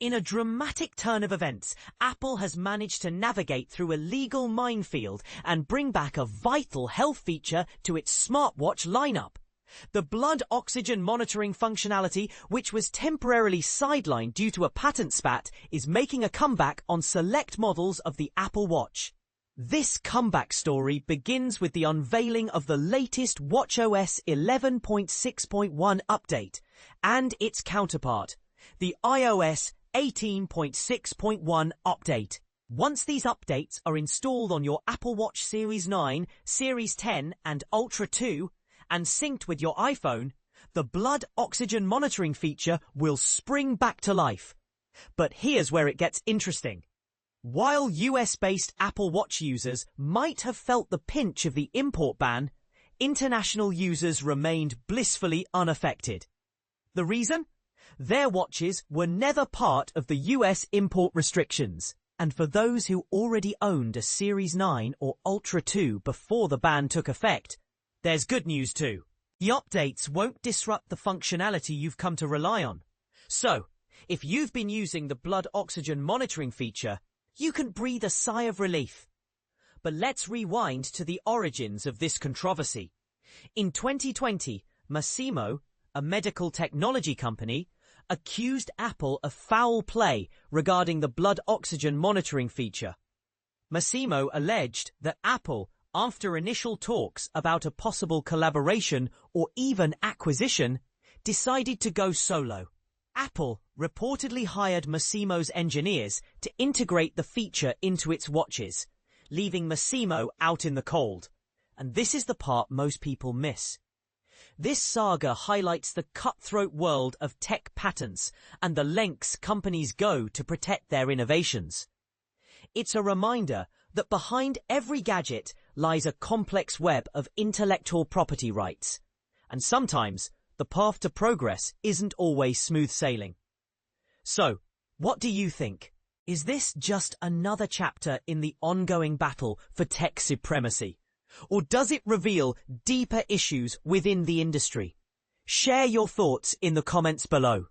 In a dramatic turn of events, Apple has managed to navigate through a legal minefield and bring back a vital health feature to its smartwatch lineup. The blood oxygen monitoring functionality, which was temporarily sidelined due to a patent spat, is making a comeback on select models of the Apple Watch. This comeback story begins with the unveiling of the latest watchOS 11.6.1 update and its counterpart, the iOS 18.6.1 update. Once these updates are installed on your Apple Watch Series 9, Series 10 and Ultra 2 and synced with your iPhone, the blood oxygen monitoring feature will spring back to life. But here's where it gets interesting. While US-based Apple Watch users might have felt the pinch of the import ban, international users remained blissfully unaffected. The reason? Their watches were never part of the US import restrictions, and for those who already owned a Series 9 or Ultra 2 before the ban took effect, there's good news too. The updates won't disrupt the functionality you've come to rely on. So, if you've been using the blood oxygen monitoring feature, you can breathe a sigh of relief. But let's rewind to the origins of this controversy. In 2020, Masimo, a medical technology company, accused Apple of foul play regarding the blood oxygen monitoring feature. Masimo alleged that Apple, after initial talks about a possible collaboration or even acquisition, decided to go solo. Apple reportedly hired Masimo's engineers to integrate the feature into its watches, leaving Masimo out in the cold. And this is the part most people miss. This saga highlights the cutthroat world of tech patents and the lengths companies go to protect their innovations. It's a reminder that behind every gadget lies a complex web of intellectual property rights. And sometimes the path to progress isn't always smooth sailing. So, what do you think? Is this just another chapter in the ongoing battle for tech supremacy? Or does it reveal deeper issues within the industry? Share your thoughts in the comments below.